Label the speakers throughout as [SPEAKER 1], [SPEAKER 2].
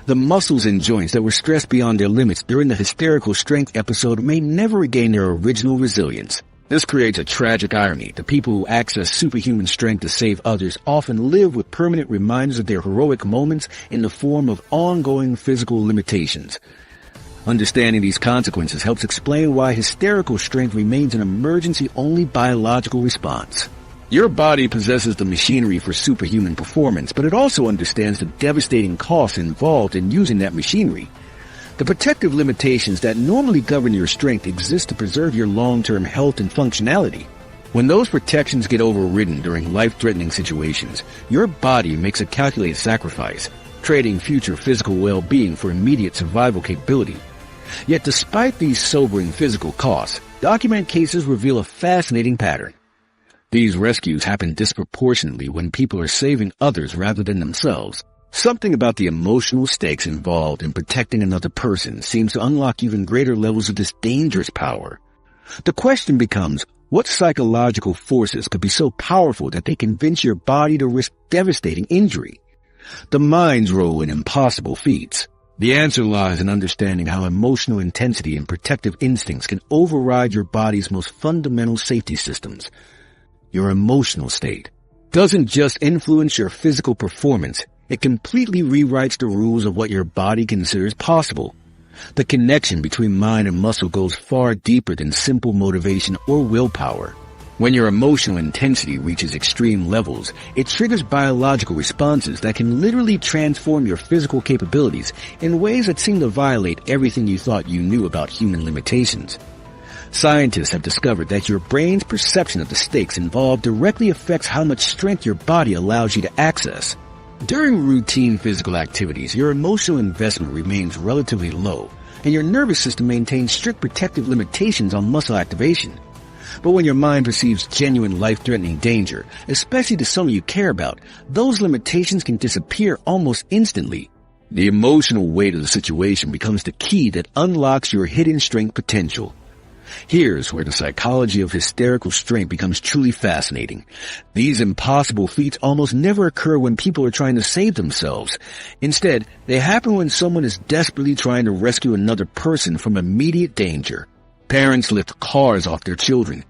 [SPEAKER 1] The muscles and joints that were stressed beyond their limits during the hysterical strength episode may never regain their original resilience. This creates a tragic irony. The people who access superhuman strength to save others often live with permanent reminders of their heroic moments in the form of ongoing physical limitations. Understanding these consequences helps explain why hysterical strength remains an emergency-only biological response. Your body possesses the machinery for superhuman performance, but it also understands the devastating costs involved in using that machinery. The protective limitations that normally govern your strength exist to preserve your long-term health and functionality. When those protections get overridden during life-threatening situations, your body makes a calculated sacrifice, trading future physical well-being for immediate survival capability. Yet despite these sobering physical costs, documented cases reveal a fascinating pattern. These rescues happen disproportionately when people are saving others rather than themselves. Something about the emotional stakes involved in protecting another person seems to unlock even greater levels of this dangerous power. The question becomes, what psychological forces could be so powerful that they convince your body to risk devastating injury? The mind's role in impossible feats. The answer lies in understanding how emotional intensity and protective instincts can override your body's most fundamental safety systems. Your emotional state doesn't just influence your physical performance, it completely rewrites the rules of what your body considers possible. The connection between mind and muscle goes far deeper than simple motivation or willpower. When your emotional intensity reaches extreme levels, it triggers biological responses that can literally transform your physical capabilities in ways that seem to violate everything you thought you knew about human limitations. Scientists have discovered that your brain's perception of the stakes involved directly affects how much strength your body allows you to access. During routine physical activities, your emotional investment remains relatively low, and your nervous system maintains strict protective limitations on muscle activation. But when your mind perceives genuine life-threatening danger, especially to someone you care about, those limitations can disappear almost instantly. The emotional weight of the situation becomes the key that unlocks your hidden strength potential. Here's where the psychology of hysterical strength becomes truly fascinating. These impossible feats almost never occur when people are trying to save themselves. Instead, they happen when someone is desperately trying to rescue another person from immediate danger. Parents lift cars off their children.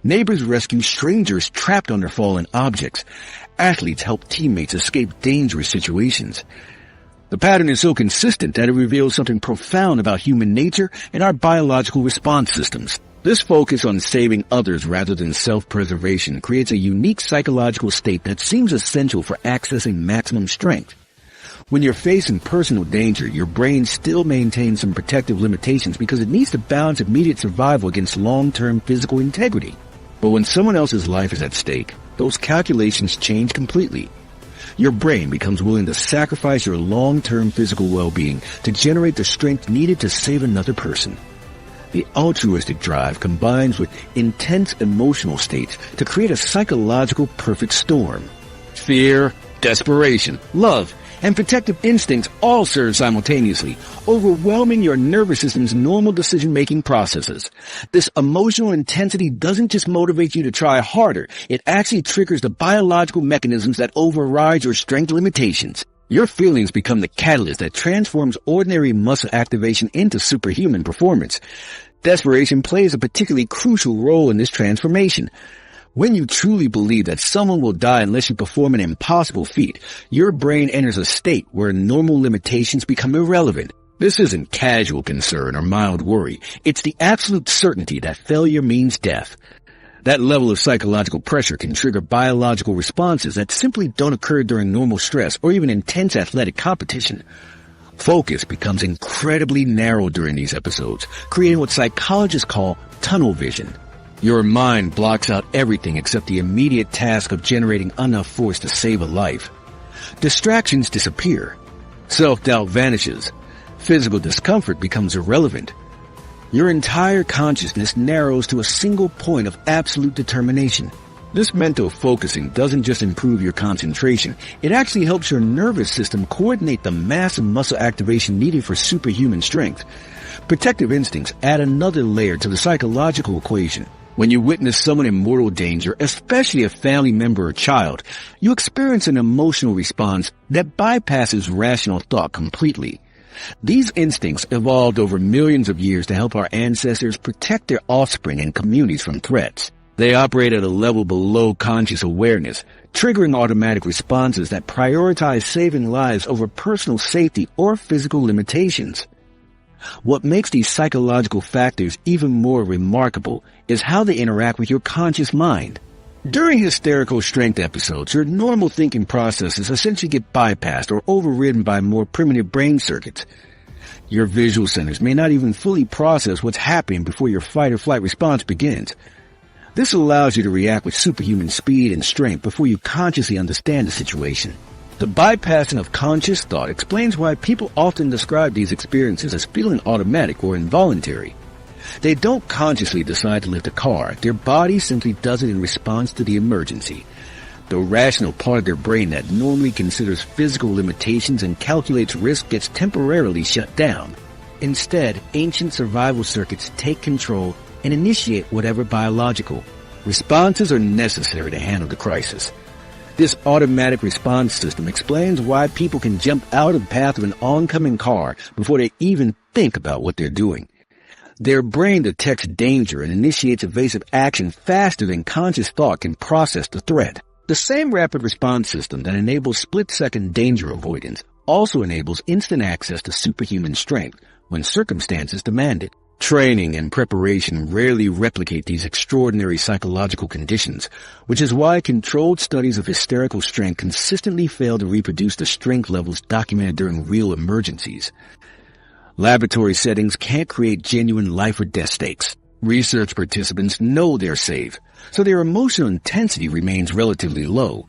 [SPEAKER 1] Neighbors rescue strangers trapped under fallen objects. Athletes help teammates escape dangerous situations. The pattern is so consistent that it reveals something profound about human nature and our biological response systems. This focus on saving others rather than self-preservation creates a unique psychological state that seems essential for accessing maximum strength. When you're facing personal danger, your brain still maintains some protective limitations because it needs to balance immediate survival against long-term physical integrity. But when someone else's life is at stake, those calculations change completely. Your brain becomes willing to sacrifice your long-term physical well-being to generate the strength needed to save another person. The altruistic drive combines with intense emotional states to create a psychological perfect storm. Fear, desperation, love, and protective instincts all serve simultaneously, overwhelming your nervous system's normal decision-making processes. This emotional intensity doesn't just motivate you to try harder, it actually triggers the biological mechanisms that override your strength limitations. Your feelings become the catalyst that transforms ordinary muscle activation into superhuman performance. Desperation plays a particularly crucial role in this transformation. When you truly believe that someone will die unless you perform an impossible feat, your brain enters a state where normal limitations become irrelevant. This isn't casual concern or mild worry. It's the absolute certainty that failure means death. That level of psychological pressure can trigger biological responses that simply don't occur during normal stress or even intense athletic competition. Focus becomes incredibly narrow during these episodes, creating what psychologists call tunnel vision. Your mind blocks out everything except the immediate task of generating enough force to save a life. Distractions disappear. Self-doubt vanishes. Physical discomfort becomes irrelevant. Your entire consciousness narrows to a single point of absolute determination. This mental focusing doesn't just improve your concentration, it actually helps your nervous system coordinate the massive muscle activation needed for superhuman strength. Protective instincts add another layer to the psychological equation. When you witness someone in mortal danger, especially a family member or child, you experience an emotional response that bypasses rational thought completely. These instincts evolved over millions of years to help our ancestors protect their offspring and communities from threats. They operate at a level below conscious awareness, triggering automatic responses that prioritize saving lives over personal safety or physical limitations. What makes these psychological factors even more remarkable is how they interact with your conscious mind. During hysterical strength episodes, your normal thinking processes essentially get bypassed or overridden by more primitive brain circuits. Your visual centers may not even fully process what's happening before your fight or flight response begins. This allows you to react with superhuman speed and strength before you consciously understand the situation. The bypassing of conscious thought explains why people often describe these experiences as feeling automatic or involuntary. They don't consciously decide to lift a car. Their body simply does it in response to the emergency. The rational part of their brain that normally considers physical limitations and calculates risk gets temporarily shut down. Instead, ancient survival circuits take control and initiate whatever biological responses are necessary to handle the crisis. This automatic response system explains why people can jump out of the path of an oncoming car before they even think about what they're doing. Their brain detects danger and initiates evasive action faster than conscious thought can process the threat. The same rapid response system that enables split-second danger avoidance also enables instant access to superhuman strength when circumstances demand it. Training and preparation rarely replicate these extraordinary psychological conditions, which is why controlled studies of hysterical strength consistently fail to reproduce the strength levels documented during real emergencies. Laboratory settings can't create genuine life or death stakes. Research participants know they're safe, so their emotional intensity remains relatively low.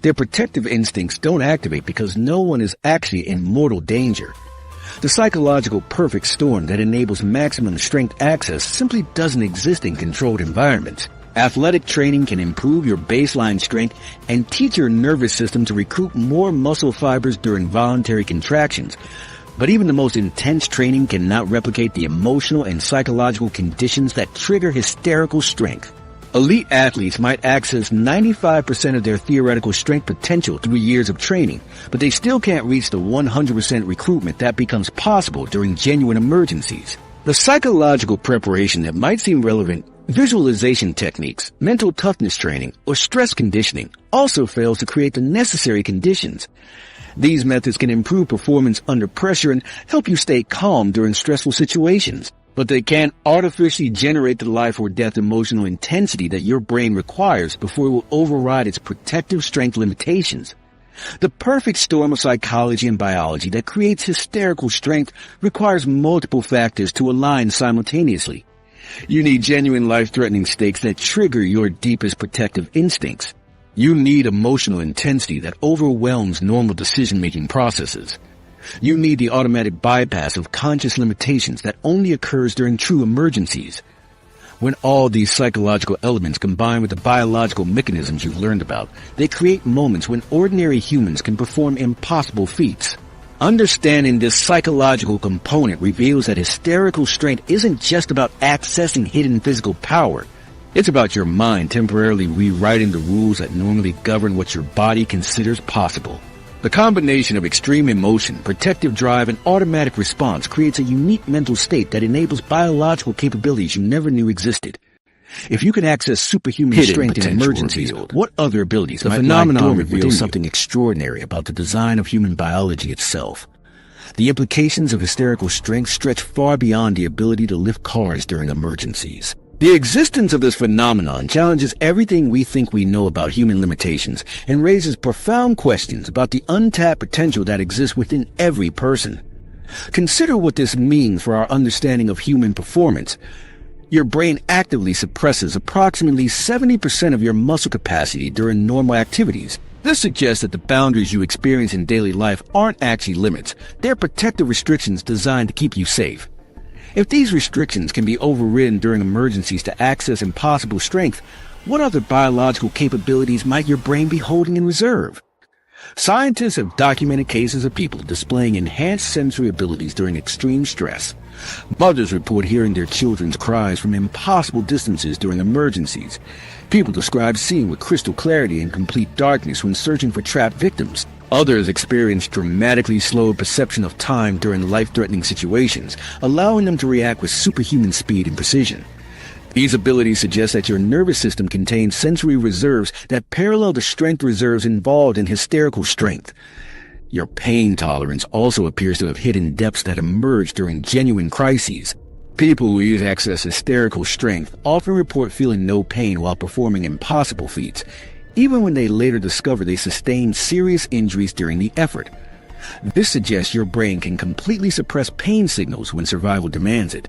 [SPEAKER 1] Their protective instincts don't activate because no one is actually in mortal danger. The psychological perfect storm that enables maximum strength access simply doesn't exist in controlled environments. Athletic training can improve your baseline strength and teach your nervous system to recruit more muscle fibers during voluntary contractions. But even the most intense training cannot replicate the emotional and psychological conditions that trigger hysterical strength. Elite athletes might access 95% of their theoretical strength potential through years of training, but they still can't reach the 100% recruitment that becomes possible during genuine emergencies. The psychological preparation that might seem relevant, visualization techniques, mental toughness training, or stress conditioning, also fails to create the necessary conditions. These methods can improve performance under pressure and help you stay calm during stressful situations. But they can't artificially generate the life or death emotional intensity that your brain requires before it will override its protective strength limitations. The perfect storm of psychology and biology that creates hysterical strength requires multiple factors to align simultaneously. You need genuine life-threatening stakes that trigger your deepest protective instincts. You need emotional intensity that overwhelms normal decision-making processes. You need the automatic bypass of conscious limitations that only occurs during true emergencies. When all these psychological elements combine with the biological mechanisms you've learned about, they create moments when ordinary humans can perform impossible feats. Understanding this psychological component reveals that hysterical strength isn't just about accessing hidden physical power. It's about your mind temporarily rewriting the rules that normally govern what your body considers possible. The combination of extreme emotion, protective drive, and automatic response creates a unique mental state that enables biological capabilities you never knew existed. If you can access superhuman strength in emergencies, what other abilities might lie dormant? The phenomenon reveals something extraordinary about the design of human biology itself. The implications of hysterical strength stretch far beyond the ability to lift cars during emergencies. The existence of this phenomenon challenges everything we think we know about human limitations and raises profound questions about the untapped potential that exists within every person. Consider what this means for our understanding of human performance. Your brain actively suppresses approximately 70% of your muscle capacity during normal activities. This suggests that the boundaries you experience in daily life aren't actually limits. They're protective restrictions designed to keep you safe. If these restrictions can be overridden during emergencies to access impossible strength, what other biological capabilities might your brain be holding in reserve? Scientists have documented cases of people displaying enhanced sensory abilities during extreme stress. Mothers report hearing their children's cries from impossible distances during emergencies. People describe seeing with crystal clarity in complete darkness when searching for trapped victims. Others experience dramatically slowed perception of time during life-threatening situations, allowing them to react with superhuman speed and precision. These abilities suggest that your nervous system contains sensory reserves that parallel the strength reserves involved in hysterical strength. Your pain tolerance also appears to have hidden depths that emerge during genuine crises. People who access hysterical strength often report feeling no pain while performing impossible feats, even when they later discover they sustained serious injuries during the effort. This suggests your brain can completely suppress pain signals when survival demands it.